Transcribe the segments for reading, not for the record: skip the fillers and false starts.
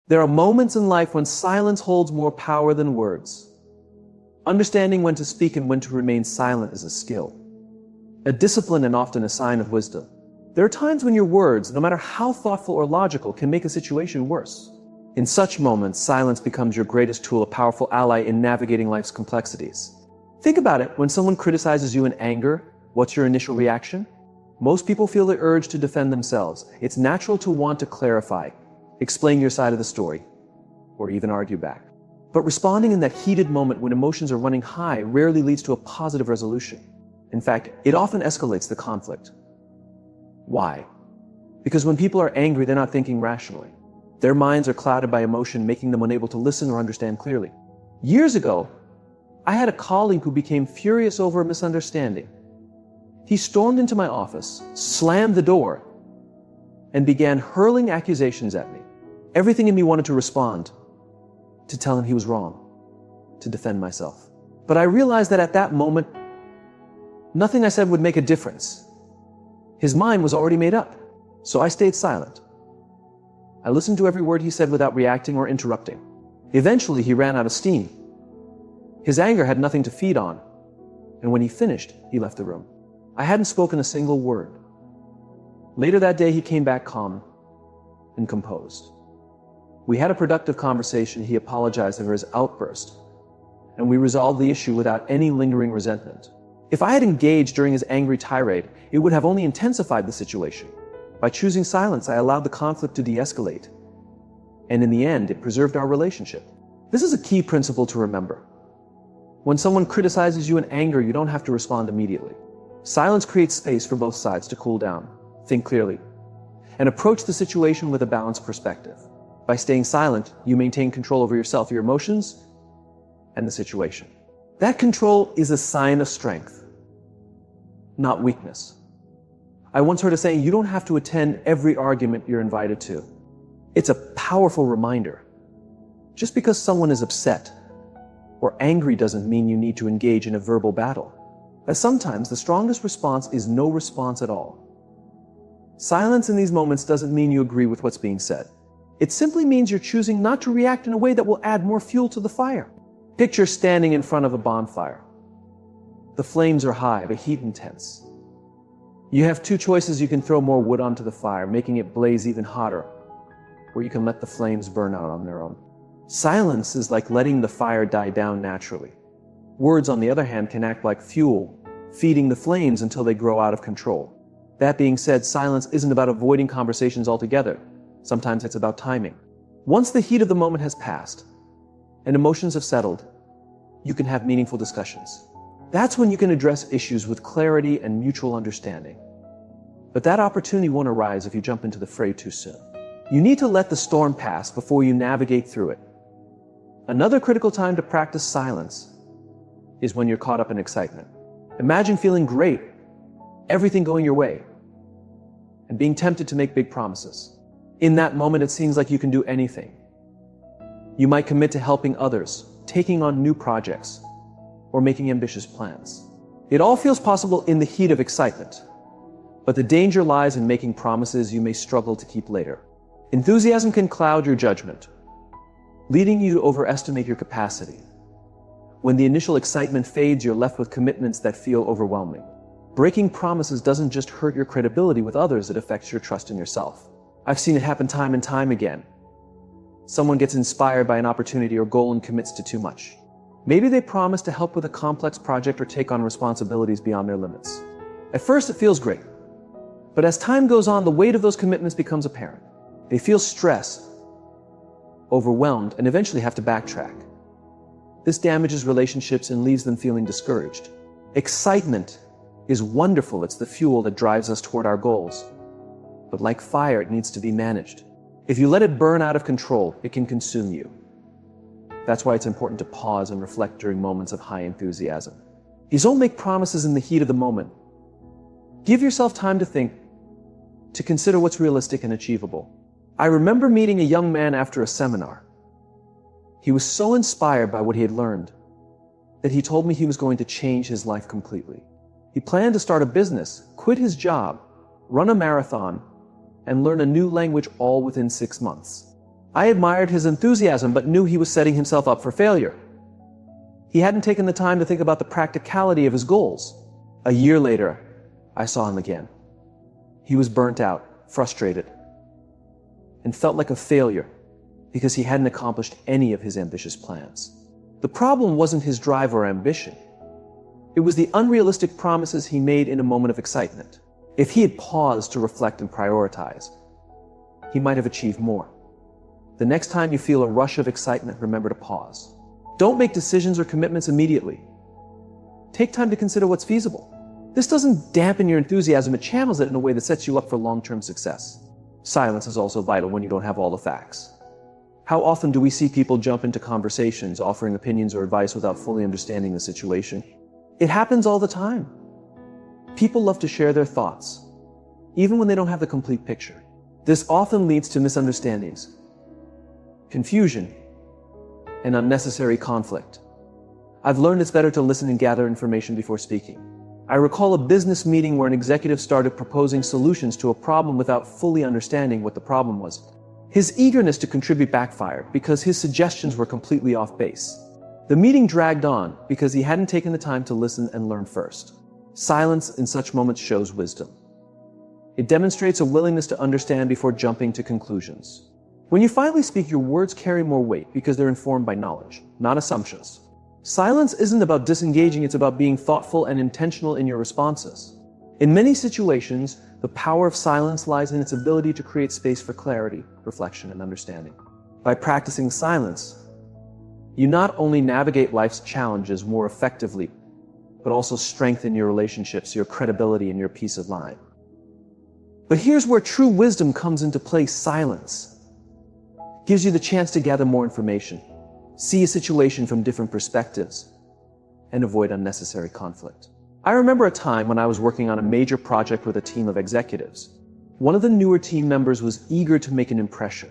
There are moments in life when silence holds more power than words. Understanding when to speak and when to remain silent is a skill, a discipline, and often a sign of wisdom. There are times when your words, no matter how thoughtful or logical, can make a situation worse. In such moments, silence becomes your greatest tool, a powerful ally in navigating life's complexities. Think about it. When someone criticizes you in anger, what's your initial reaction? Most people feel the urge to defend themselves. It's natural to want to clarify, explain your side of the story, or even argue back. But responding in that heated moment when emotions are running high rarely leads to a positive resolution. In fact, it often escalates the conflict. Why? Because when people are angry, they're not thinking rationally. Their minds are clouded by emotion, making them unable to listen or understand clearly. Years ago, I had a colleague who became furious over a misunderstanding. He stormed into my office, slammed the door, and began hurling accusations at me. Everything in me wanted to respond, to tell him he was wrong, to defend myself. But I realized that at that moment, nothing I said would make a difference. His mind was already made up, so I stayed silent. I listened to every word he said without reacting or interrupting. Eventually, he ran out of steam. His anger had nothing to feed on, and when he finished, he left the room. I hadn't spoken a single word. Later that day, he came back calm and composed. We had a productive conversation. He apologized for his outburst, and we resolved the issue without any lingering resentment. If I had engaged during his angry tirade, it would have only intensified the situation. By choosing silence, I allowed the conflict to de-escalate, and in the end, it preserved our relationship. This is a key principle to remember. When someone criticizes you in anger, you don't have to respond immediately. Silence creates space for both sides to cool down, think clearly, and approach the situation with a balanced perspective. By staying silent, you maintain control over yourself, your emotions, and the situation. That control is a sign of strength, not weakness. I once heard a saying, you don't have to attend every argument you're invited to. It's a powerful reminder. Just because someone is upset or angry doesn't mean you need to engage in a verbal battle. As sometimes the strongest response is no response at all. Silence in these moments doesn't mean you agree with what's being said. It simply means you're choosing not to react in a way that will add more fuel to the fire. Picture standing in front of a bonfire. The flames are high, the heat intense. You have two choices. You can throw more wood onto the fire, making it blaze even hotter, or you can let the flames burn out on their own. Silence is like letting the fire die down naturally. Words, on the other hand, can act like fuel, feeding the flames until they grow out of control. That being said, silence isn't about avoiding conversations altogether. Sometimes it's about timing. Once the heat of the moment has passed and emotions have settled, you can have meaningful discussions. That's when you can address issues with clarity and mutual understanding. But that opportunity won't arise if you jump into the fray too soon. You need to let the storm pass before you navigate through it. Another critical time to practice silence is when you're caught up in excitement. Imagine feeling great, everything going your way, and being tempted to make big promises. In that moment, it seems like you can do anything. You might commit to helping others, taking on new projects, or making ambitious plans. It all feels possible in the heat of excitement, but the danger lies in making promises you may struggle to keep later. Enthusiasm can cloud your judgment, leading you to overestimate your capacity. When the initial excitement fades, you're left with commitments that feel overwhelming. Breaking promises doesn't just hurt your credibility with others, it affects your trust in yourself. I've seen it happen time and time again. Someone gets inspired by an opportunity or goal and commits to too much. Maybe they promise to help with a complex project or take on responsibilities beyond their limits. At first, it feels great. But as time goes on, the weight of those commitments becomes apparent. They feel stressed, overwhelmed, and eventually have to backtrack. This damages relationships and leaves them feeling discouraged. Excitement is wonderful. It's the fuel that drives us toward our goals. But like fire, it needs to be managed. If you let it burn out of control, it can consume you. That's why it's important to pause and reflect during moments of high enthusiasm. You don't make promises in the heat of the moment. Give yourself time to think, to consider what's realistic and achievable. I remember meeting a young man after a seminar. He was so inspired by what he had learned that he told me he was going to change his life completely. He planned to start a business, quit his job, run a marathon, and learn a new language all within 6 months. I admired his enthusiasm but knew he was setting himself up for failure. He hadn't taken the time to think about the practicality of his goals. A year later, I saw him again. He was burnt out, frustrated, and felt like a failure because he hadn't accomplished any of his ambitious plans. The problem wasn't his drive or ambition. It was the unrealistic promises he made in a moment of excitement. If he had paused to reflect and prioritize, he might have achieved more. The next time you feel a rush of excitement, remember to pause. Don't make decisions or commitments immediately. Take time to consider what's feasible. This doesn't dampen your enthusiasm, it channels it in a way that sets you up for long-term success. Silence is also vital when you don't have all the facts. How often do we see people jump into conversations, offering opinions or advice without fully understanding the situation? It happens all the time. People love to share their thoughts, even when they don't have the complete picture. This often leads to misunderstandings, confusion, and unnecessary conflict. I've learned it's better to listen and gather information before speaking. I recall a business meeting where an executive started proposing solutions to a problem without fully understanding what the problem was. His eagerness to contribute backfired because his suggestions were completely off base. The meeting dragged on because he hadn't taken the time to listen and learn first. Silence in such moments shows wisdom. It demonstrates a willingness to understand before jumping to conclusions. When you finally speak, your words carry more weight because they're informed by knowledge, not assumptions. Silence isn't about disengaging, it's about being thoughtful and intentional in your responses. In many situations, the power of silence lies in its ability to create space for clarity, reflection, and understanding. By practicing silence, you not only navigate life's challenges more effectively, but also strengthen your relationships, your credibility, and your peace of mind. But here's where true wisdom comes into play. Silence gives you the chance to gather more information, see a situation from different perspectives, and avoid unnecessary conflict. I remember a time when I was working on a major project with a team of executives. One of the newer team members was eager to make an impression.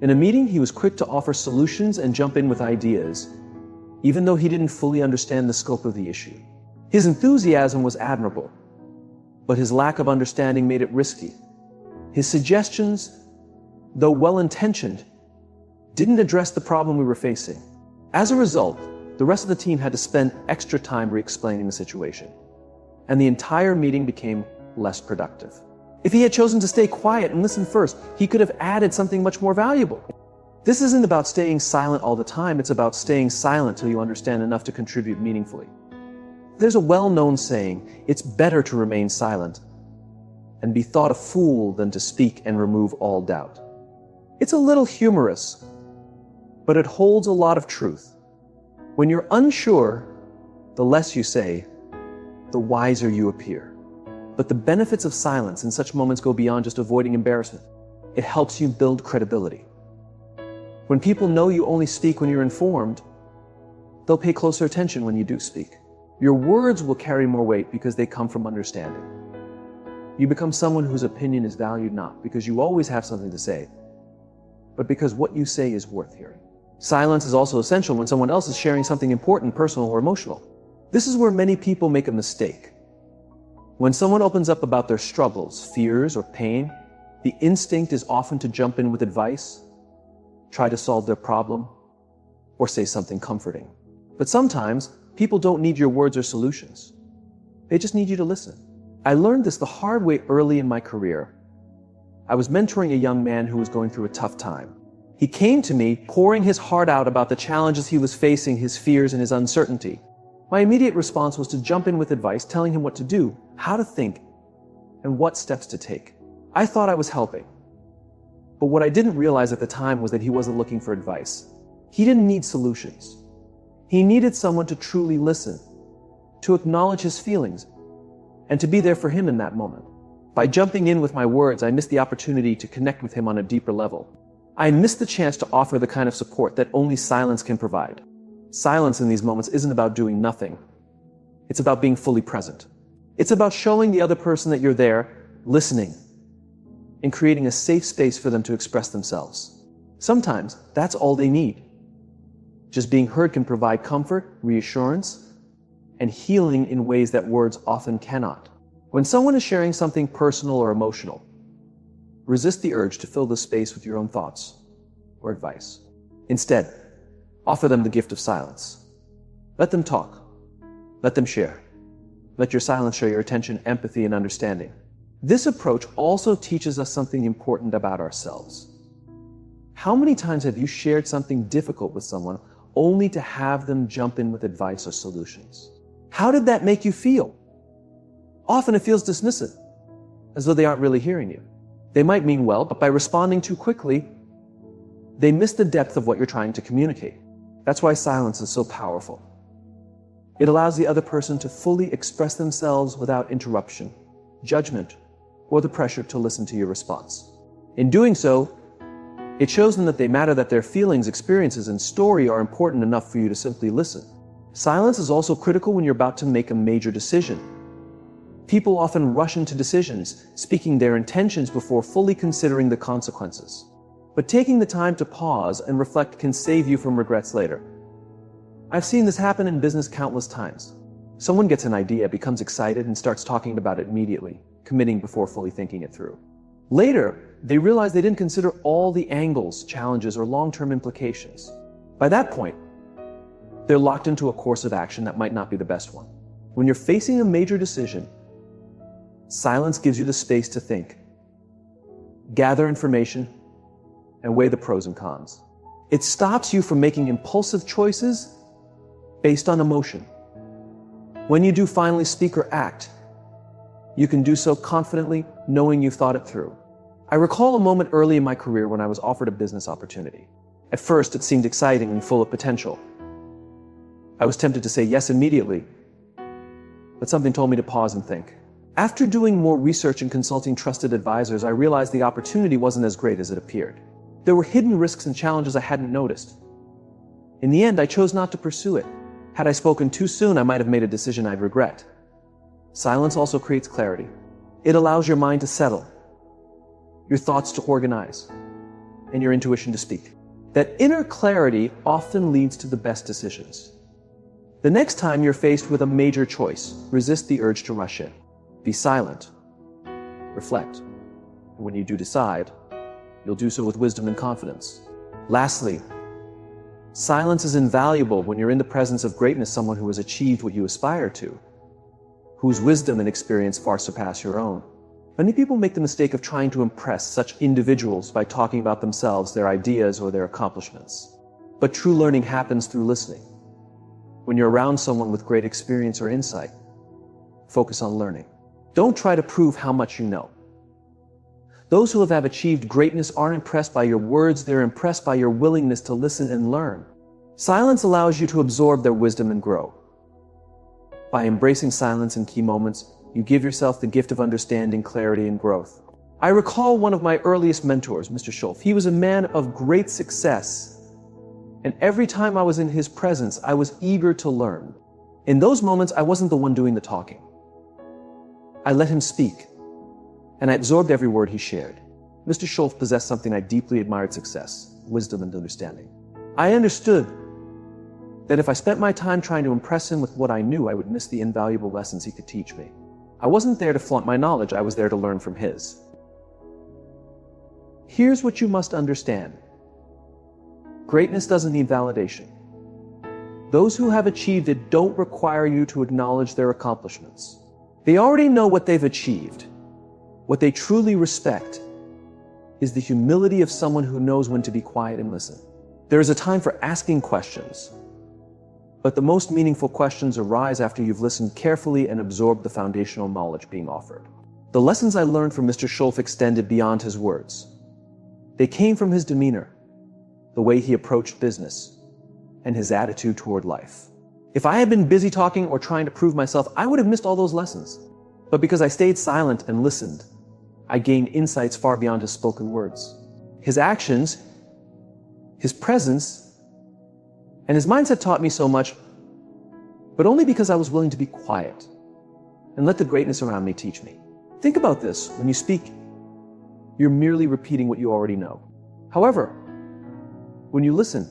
In a meeting, he was quick to offer solutions and jump in with ideas, even though he didn't fully understand the scope of the issue. His enthusiasm was admirable, but his lack of understanding made it risky. His suggestions, though well-intentioned, didn't address the problem we were facing. As a result, the rest of the team had to spend extra time re-explaining the situation, and the entire meeting became less productive. If he had chosen to stay quiet and listen first, he could have added something much more valuable. This isn't about staying silent all the time, it's about staying silent till you understand enough to contribute meaningfully. There's a well-known saying, it's better to remain silent and be thought a fool than to speak and remove all doubt. It's a little humorous, but it holds a lot of truth. When you're unsure, the less you say, the wiser you appear. But the benefits of silence in such moments go beyond just avoiding embarrassment. It helps you build credibility. When people know you only speak when you're informed, they'll pay closer attention when you do speak. Your words will carry more weight because they come from understanding. You become someone whose opinion is valued not because you always have something to say, but because what you say is worth hearing. Silence is also essential when someone else is sharing something important, personal, or emotional. This is where many people make a mistake. When someone opens up about their struggles, fears, or pain, the instinct is often to jump in with advice, try to solve their problem, or say something comforting. But sometimes, people don't need your words or solutions. They just need you to listen. I learned this the hard way early in my career. I was mentoring a young man who was going through a tough time. He came to me, pouring his heart out about the challenges he was facing, his fears, and his uncertainty. My immediate response was to jump in with advice, telling him what to do, how to think, and what steps to take. I thought I was helping. But what I didn't realize at the time was that he wasn't looking for advice. He didn't need solutions. He needed someone to truly listen, to acknowledge his feelings, and to be there for him in that moment. By jumping in with my words, I missed the opportunity to connect with him on a deeper level. I missed the chance to offer the kind of support that only silence can provide. Silence in these moments isn't about doing nothing. It's about being fully present. It's about showing the other person that you're there, listening, and creating a safe space for them to express themselves. Sometimes that's all they need. Just being heard can provide comfort, reassurance, and healing in ways that words often cannot. When someone is sharing something personal or emotional, resist the urge to fill the space with your own thoughts. or advice. Instead, offer them the gift of silence. Let them talk. Let them share. Let your silence show your attention, empathy, and understanding. This approach also teaches us something important about ourselves. How many times have you shared something difficult with someone only to have them jump in with advice or solutions? How did that make you feel? Often it feels dismissive, as though they aren't really hearing you. They might mean well, but by responding too quickly, they miss the depth of what you're trying to communicate. That's why silence is so powerful. It allows the other person to fully express themselves without interruption, judgment, or the pressure to listen to your response. In doing so, it shows them that they matter, that their feelings, experiences, and story are important enough for you to simply listen. Silence is also critical when you're about to make a major decision. People often rush into decisions, speaking their intentions before fully considering the consequences. But taking the time to pause and reflect can save you from regrets later. I've seen this happen in business countless times. Someone gets an idea, becomes excited, and starts talking about it immediately, committing before fully thinking it through. Later, they realize they didn't consider all the angles, challenges, or long-term implications. By that point, they're locked into a course of action that might not be the best one. When you're facing a major decision, silence gives you the space to think, gather information, and weigh the pros and cons. It stops you from making impulsive choices based on emotion. When you do finally speak or act, you can do so confidently, knowing you've thought it through. I recall a moment early in my career when I was offered a business opportunity. At first, it seemed exciting and full of potential. I was tempted to say yes immediately, but something told me to pause and think. After doing more research and consulting trusted advisors, I realized the opportunity wasn't as great as it appeared. There were hidden risks and challenges I hadn't noticed. In the end, I chose not to pursue it. Had I spoken too soon, I might have made a decision I'd regret. Silence also creates clarity. It allows your mind to settle, your thoughts to organize, and your intuition to speak. That inner clarity often leads to the best decisions. The next time you're faced with a major choice, resist the urge to rush in. Be silent. Reflect. And when you do decide, you'll do so with wisdom and confidence. Lastly, silence is invaluable when you're in the presence of greatness, someone who has achieved what you aspire to, whose wisdom and experience far surpass your own. Many people make the mistake of trying to impress such individuals by talking about themselves, their ideas, or their accomplishments. But true learning happens through listening. When you're around someone with great experience or insight, focus on learning. Don't try to prove how much you know. Those who have achieved greatness aren't impressed by your words, they're impressed by your willingness to listen and learn. Silence allows you to absorb their wisdom and grow. By embracing silence in key moments, you give yourself the gift of understanding, clarity, and growth. I recall one of my earliest mentors, Mr. Schultz. He was a man of great success, and every time I was in his presence, I was eager to learn. In those moments, I wasn't the one doing the talking. I let him speak, and I absorbed every word he shared. Mr. Schultz possessed something I deeply admired: success, wisdom, and understanding. I understood that if I spent my time trying to impress him with what I knew, I would miss the invaluable lessons he could teach me. I wasn't there to flaunt my knowledge, I was there to learn from his. Here's what you must understand. Greatness doesn't need validation. Those who have achieved it don't require you to acknowledge their accomplishments. They already know what they've achieved. What they truly respect is the humility of someone who knows when to be quiet and listen. There is a time for asking questions, but the most meaningful questions arise after you've listened carefully and absorbed the foundational knowledge being offered. The lessons I learned from Mr. Schultz extended beyond his words. They came from his demeanor, the way he approached business, and his attitude toward life. If I had been busy talking or trying to prove myself, I would have missed all those lessons. But because I stayed silent and listened, I gained insights far beyond his spoken words. His actions, his presence, and his mindset taught me so much, but only because I was willing to be quiet and let the greatness around me teach me. Think about this. When you speak, you're merely repeating what you already know. However, when you listen,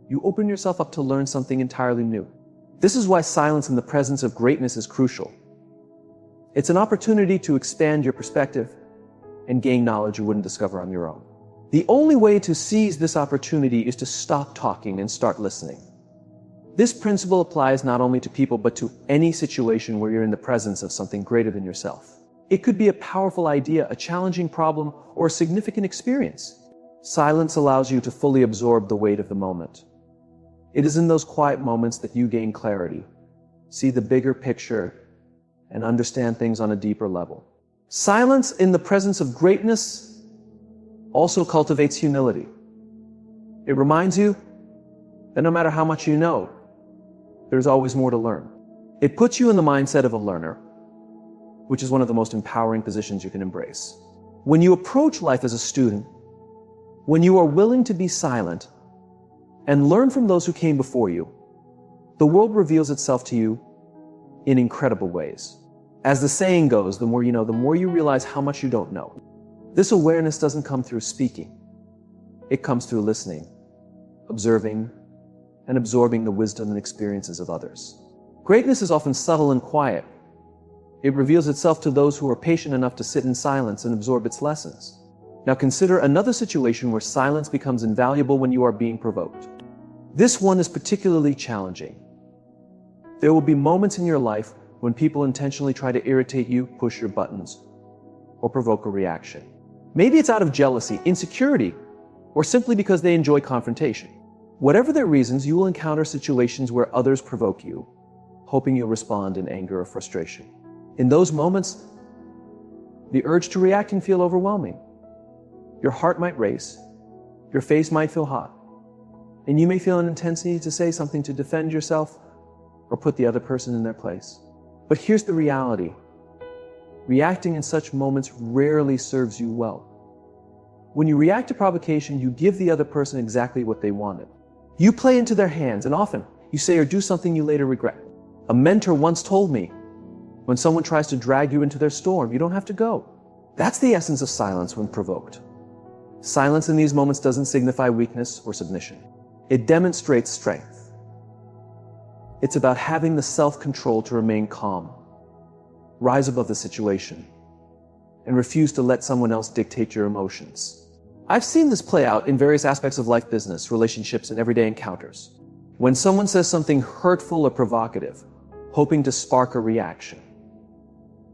you open yourself up to learn something entirely new. This is why silence in the presence of greatness is crucial. It's an opportunity to expand your perspective and gain knowledge you wouldn't discover on your own. The only way to seize this opportunity is to stop talking and start listening. This principle applies not only to people but to any situation where you're in the presence of something greater than yourself. It could be a powerful idea, a challenging problem, or a significant experience. Silence allows you to fully absorb the weight of the moment. It is in those quiet moments that you gain clarity, see the bigger picture, and understand things on a deeper level. Silence in the presence of greatness also cultivates humility. It reminds you that no matter how much you know, there's always more to learn. It puts you in the mindset of a learner, which is one of the most empowering positions you can embrace. When you approach life as a student, when you are willing to be silent and learn from those who came before you, the world reveals itself to you in incredible ways. As the saying goes, the more you know, the more you realize how much you don't know. This awareness doesn't come through speaking. It comes through listening, observing, and absorbing the wisdom and experiences of others. Greatness is often subtle and quiet. It reveals itself to those who are patient enough to sit in silence and absorb its lessons. Now consider another situation where silence becomes invaluable when you are being provoked. This one is particularly challenging. There will be moments in your life when people intentionally try to irritate you, push your buttons, or provoke a reaction. Maybe it's out of jealousy, insecurity, or simply because they enjoy confrontation. Whatever their reasons, you will encounter situations where others provoke you, hoping you'll respond in anger or frustration. In those moments, the urge to react can feel overwhelming. Your heart might race, your face might feel hot, and you may feel an intensity to say something to defend yourself or put the other person in their place. But here's the reality. Reacting in such moments rarely serves you well. When you react to provocation, you give the other person exactly what they wanted. You play into their hands, and often you say or do something you later regret. A mentor once told me, when someone tries to drag you into their storm, you don't have to go. That's the essence of silence when provoked. Silence in these moments doesn't signify weakness or submission. It demonstrates strength. It's about having the self-control to remain calm, rise above the situation, and refuse to let someone else dictate your emotions. I've seen this play out in various aspects of life, business, relationships, and everyday encounters. When someone says something hurtful or provocative, hoping to spark a reaction,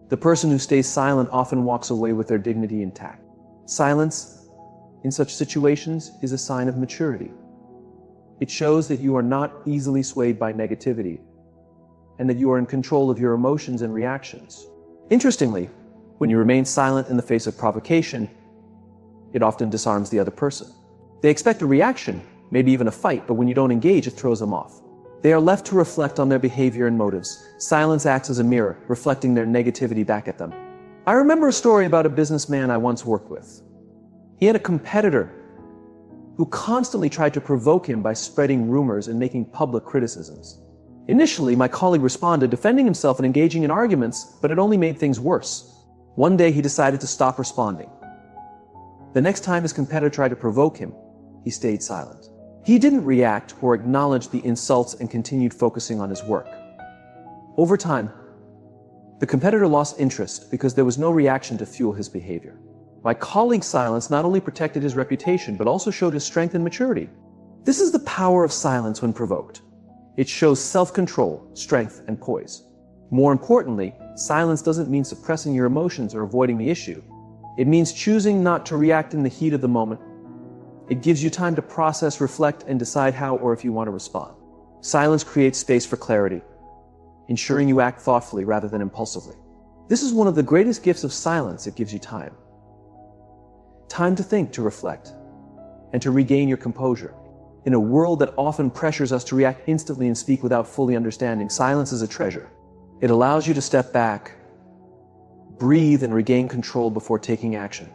the person who stays silent often walks away with their dignity intact. Silence in such situations is a sign of maturity. It shows that you are not easily swayed by negativity and that you are in control of your emotions and reactions. Interestingly, when you remain silent in the face of provocation, it often disarms the other person. They expect a reaction, maybe even a fight, but when you don't engage, it throws them off. They are left to reflect on their behavior and motives. Silence acts as a mirror, reflecting their negativity back at them. I remember a story about a businessman I once worked with. He had a competitor who constantly tried to provoke him by spreading rumors and making public criticisms. Initially, my colleague responded, defending himself and engaging in arguments, but it only made things worse. One day, he decided to stop responding. The next time his competitor tried to provoke him, he stayed silent. He didn't react or acknowledge the insults and continued focusing on his work. Over time, the competitor lost interest because there was no reaction to fuel his behavior. My colleague's silence not only protected his reputation, but also showed his strength and maturity. This is the power of silence when provoked. It shows self-control, strength, and poise. More importantly, silence doesn't mean suppressing your emotions or avoiding the issue. It means choosing not to react in the heat of the moment. It gives you time to process, reflect, and decide how or if you want to respond. Silence creates space for clarity, ensuring you act thoughtfully rather than impulsively. This is one of the greatest gifts of silence. It gives you time. Time to think, to reflect, and to regain your composure. In a world that often pressures us to react instantly and speak without fully understanding, silence is a treasure. It allows you to step back, breathe, and regain control before taking action.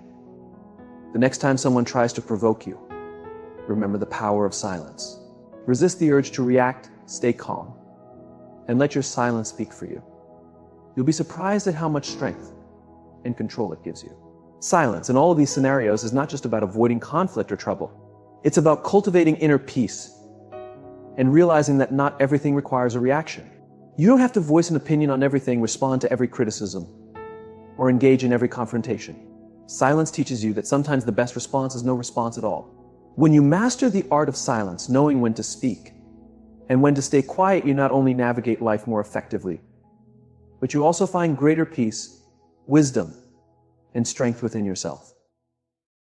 The next time someone tries to provoke you, remember the power of silence. Resist the urge to react, stay calm, and let your silence speak for you. You'll be surprised at how much strength and control it gives you. Silence in all of these scenarios is not just about avoiding conflict or trouble. It's about cultivating inner peace and realizing that not everything requires a reaction. You don't have to voice an opinion on everything, respond to every criticism, or engage in every confrontation. Silence teaches you that sometimes the best response is no response at all. When you master the art of silence, knowing when to speak and when to stay quiet, you not only navigate life more effectively, but you also find greater peace, wisdom, and strength within yourself.